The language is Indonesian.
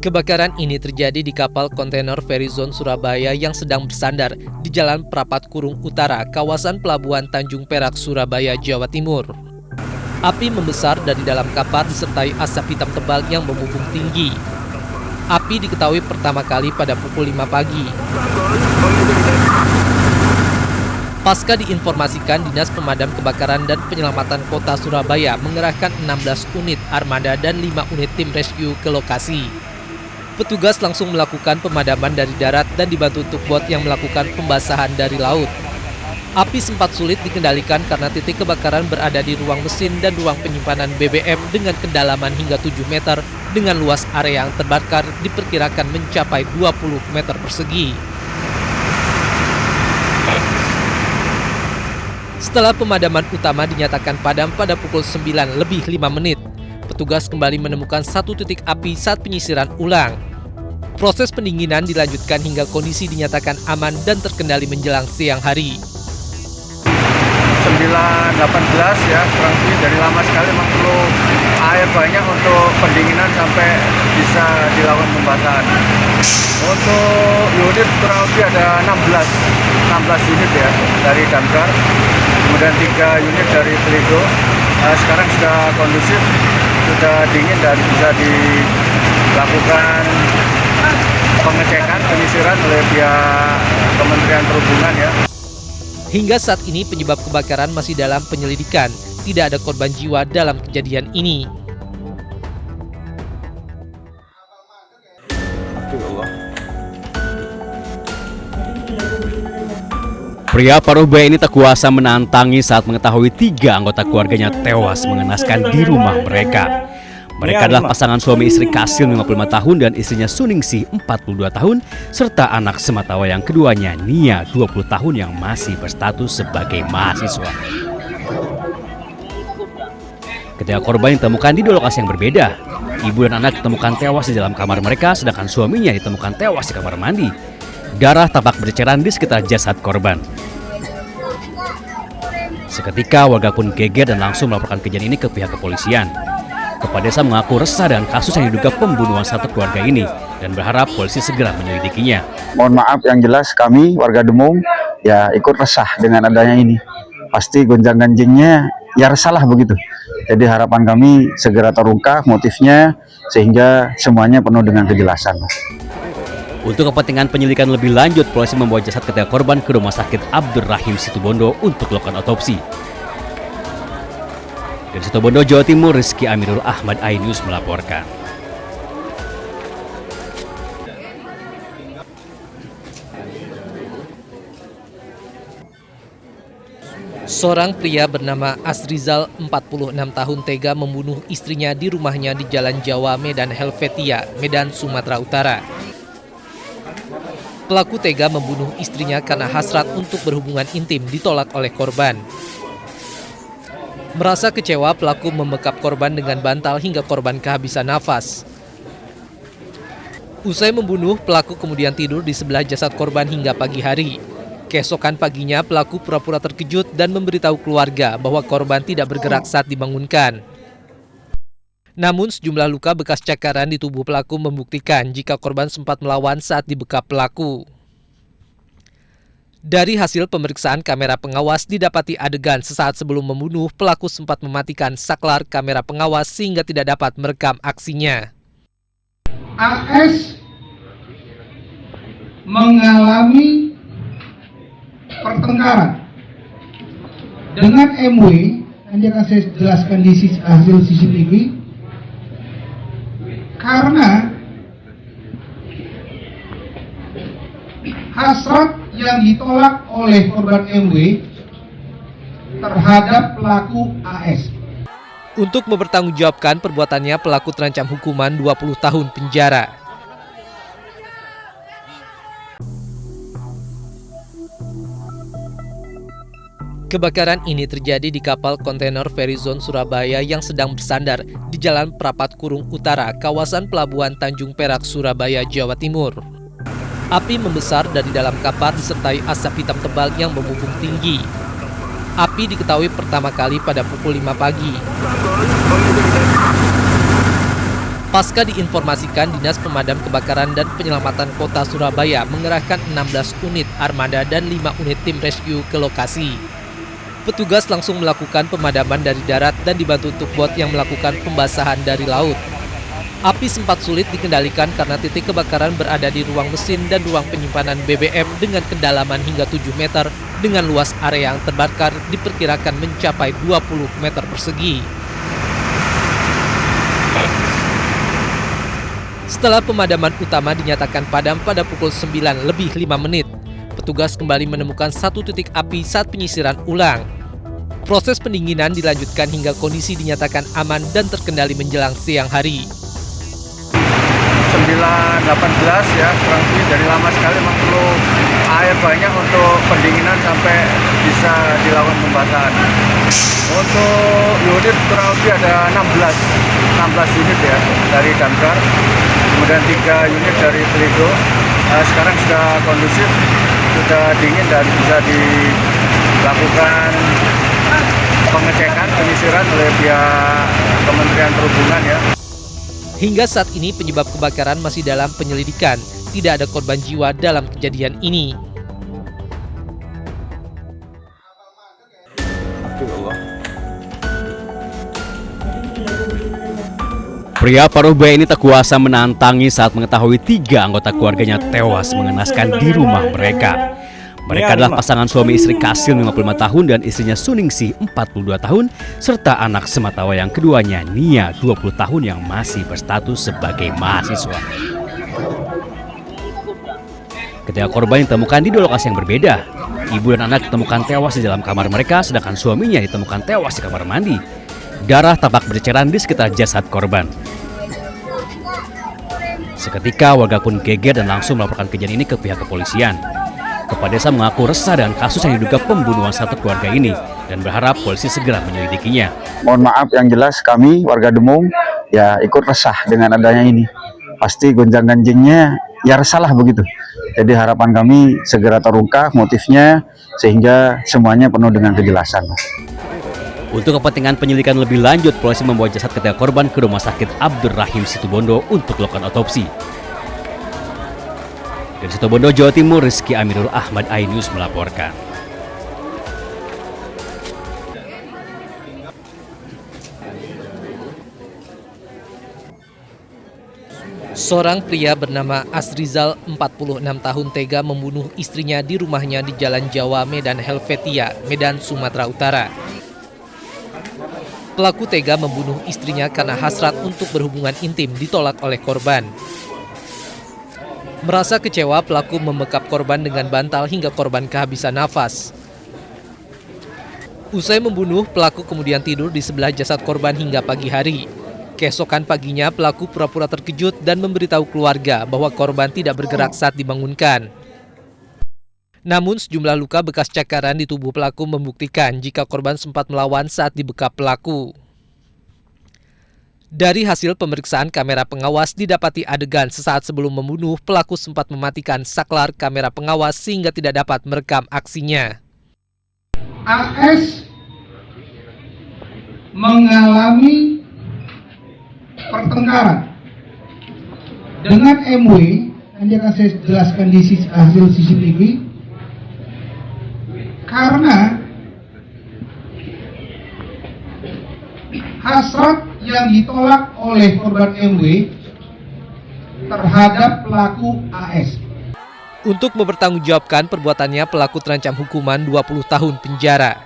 Kebakaran ini terjadi di kapal kontainer Verizon Surabaya yang sedang bersandar di Jalan Prapat Kurung Utara, kawasan Pelabuhan Tanjung Perak, Surabaya, Jawa Timur. Api membesar dari dalam kapal disertai asap hitam tebal yang membumbung tinggi. Api diketahui pertama kali pada pukul 5 pagi. Pasca diinformasikan, Dinas Pemadam Kebakaran dan Penyelamatan Kota Surabaya mengerahkan 16 unit armada dan 5 unit tim rescue ke lokasi. Petugas langsung melakukan pemadaman dari darat dan dibantu tugboat yang melakukan pembasahan dari laut. Api sempat sulit dikendalikan karena titik kebakaran berada di ruang mesin dan ruang penyimpanan BBM dengan kedalaman hingga 7 meter dengan luas area yang terbakar diperkirakan mencapai 20 meter persegi. Setelah pemadaman utama dinyatakan padam pada pukul 9:05, petugas kembali menemukan satu titik api saat penyisiran ulang. Proses pendinginan dilanjutkan hingga kondisi dinyatakan aman dan terkendali menjelang siang hari. 9:18 ya, kurang lebih dari lama sekali memang perlu air banyak untuk pendinginan sampai bisa dilakukan pembasahan. Untuk unit kurang lebih ada 16 unit ya dari damkar, kemudian 3 unit dari Pelindo. Sekarang sudah kondusif, sudah dingin dan bisa dilakukan pengecekan, penyisiran oleh pihak Kementerian Perhubungan ya. Hingga saat ini penyebab kebakaran masih dalam penyelidikan. Tidak ada korban jiwa dalam kejadian ini. Pria paruh baya ini tak kuasa menantangi saat mengetahui 3 anggota keluarganya tewas mengenaskan di rumah mereka. Mereka adalah pasangan suami istri Kasil 55 tahun dan istrinya Suningsih 42 tahun serta anak sematawayang keduanya Nia 20 tahun yang masih berstatus sebagai mahasiswa. Ketika korban ditemukan di 2 lokasi yang berbeda, ibu dan anak ditemukan tewas di dalam kamar mereka sedangkan suaminya ditemukan tewas di kamar mandi. Darah tampak berceceran di sekitar jasad korban. Seketika warga pun geger dan langsung melaporkan kejadian ini ke pihak kepolisian. Kepala desa mengaku resah dengan kasus yang diduga pembunuhan satu keluarga ini dan berharap polisi segera menyelidikinya. Mohon maaf yang jelas kami warga Demung ya ikut resah dengan adanya ini. Pasti gonjang-ganjingnya ya resahlah begitu. Jadi harapan kami segera terungkap motifnya sehingga semuanya penuh dengan kejelasan. Untuk kepentingan penyelidikan lebih lanjut, polisi membawa jasad ketiga korban ke Rumah Sakit Abdurrahim Situbondo untuk melakukan otopsi. Dari Situbondo, Jawa Timur, Rizky Amirul Ahmad, iNews melaporkan. Seorang pria bernama Asrizal, 46 tahun, tega membunuh istrinya di rumahnya di Jalan Jawa, Medan Helvetia, Medan, Sumatera Utara. Pelaku tega membunuh istrinya karena hasrat untuk berhubungan intim ditolak oleh korban. Merasa kecewa, pelaku membekap korban dengan bantal hingga korban kehabisan nafas. Usai membunuh, pelaku kemudian tidur di sebelah jasad korban hingga pagi hari. Keesokan paginya, pelaku pura-pura terkejut dan memberitahu keluarga bahwa korban tidak bergerak saat dibangunkan. Namun sejumlah luka bekas cakaran di tubuh pelaku membuktikan jika korban sempat melawan saat dibekap pelaku. Dari hasil pemeriksaan kamera pengawas didapati adegan sesaat sebelum membunuh, pelaku sempat mematikan saklar kamera pengawas sehingga tidak dapat merekam aksinya. AS mengalami pertengkaran dengan MW, nanti akan saya jelaskan di hasil CCTV, karena hasrat yang ditolak oleh korban MW terhadap pelaku AS. Untuk mempertanggungjawabkan perbuatannya, pelaku terancam hukuman 20 tahun penjara. Kebakaran ini terjadi di kapal kontainer Verizon Surabaya yang sedang bersandar di Jalan Prapat Kurung Utara, kawasan Pelabuhan Tanjung Perak, Surabaya, Jawa Timur. Api membesar dari dalam kapal disertai asap hitam tebal yang membumbung tinggi. Api diketahui pertama kali pada pukul 5 pagi. Pasca diinformasikan, Dinas Pemadam Kebakaran dan Penyelamatan Kota Surabaya mengerahkan 16 unit armada dan 5 unit tim rescue ke lokasi. Petugas langsung melakukan pemadaman dari darat dan dibantu tugboat yang melakukan pembasahan dari laut. Api sempat sulit dikendalikan karena titik kebakaran berada di ruang mesin dan ruang penyimpanan BBM dengan kedalaman hingga 7 meter dengan luas area yang terbakar diperkirakan mencapai 20 meter persegi. Setelah pemadaman utama dinyatakan padam pada pukul 9 lebih 5 menit, petugas kembali menemukan satu titik api saat penyisiran ulang. Proses pendinginan dilanjutkan hingga kondisi dinyatakan aman dan terkendali menjelang siang hari. 9.18 ya, kurang lebih dari lama sekali memang perlu air banyak untuk pendinginan sampai bisa dilakukan pembasahan. Untuk unit kurang lebih ada 16 unit ya dari damkar, kemudian 3 unit dari Pelindo. Sekarang sudah kondusif, sudah dingin dan bisa dilakukan pengecekan, penyisiran oleh pihak Kementerian Perhubungan ya. Hingga saat ini penyebab kebakaran masih dalam penyelidikan. Tidak ada korban jiwa dalam kejadian ini. Pria paruh baya ini tak kuasa menantangi saat mengetahui 3 anggota keluarganya tewas mengenaskan di rumah mereka. Mereka adalah pasangan suami istri Kasil 55 tahun dan istrinya Suningsih 42 tahun serta anak sematawayang keduanya Nia 20 tahun yang masih berstatus sebagai mahasiswa. Ketika korban ditemukan di 2 lokasi yang berbeda, ibu dan anak ditemukan tewas di dalam kamar mereka sedangkan suaminya ditemukan tewas di kamar mandi. Darah tampak berceceran di sekitar jasad korban. Seketika warga pun geger dan langsung melaporkan kejadian ini ke pihak kepolisian. Kepala desa mengaku resah dengan kasus yang diduga pembunuhan satu keluarga ini dan berharap polisi segera menyelidikinya. Mohon maaf yang jelas kami warga Demung ya ikut resah dengan adanya ini. Pasti gonjang-ganjingnya ya resahlah begitu. Jadi harapan kami segera terungkap motifnya sehingga semuanya penuh dengan kejelasan. Untuk kepentingan penyelidikan lebih lanjut, polisi membawa jasad ketiga korban ke Rumah Sakit Abdurrahim Situbondo untuk melakukan otopsi. Dari Situbondo, Jawa Timur, Rizky Amirul Ahmad, iNews melaporkan. Seorang pria bernama Asrizal, 46 tahun, tega membunuh istrinya di rumahnya di Jalan Jawa, Medan Helvetia, Medan, Sumatera Utara. Pelaku tega membunuh istrinya karena hasrat untuk berhubungan intim ditolak oleh korban. Merasa kecewa, pelaku membekap korban dengan bantal hingga korban kehabisan nafas. Usai membunuh, pelaku kemudian tidur di sebelah jasad korban hingga pagi hari. Keesokan paginya, pelaku pura-pura terkejut dan memberitahu keluarga bahwa korban tidak bergerak saat dibangunkan. Namun sejumlah luka bekas cakaran di tubuh pelaku membuktikan jika korban sempat melawan saat dibekap pelaku. Dari hasil pemeriksaan kamera pengawas didapati adegan sesaat sebelum membunuh, pelaku sempat mematikan saklar kamera pengawas sehingga tidak dapat merekam aksinya. AS mengalami pertengkaran dengan MW, nanti akan saya jelaskan di hasil CCTV, karena hasrat yang ditolak oleh korban MW terhadap pelaku AS. Untuk mempertanggungjawabkan perbuatannya, pelaku terancam hukuman 20 tahun penjara.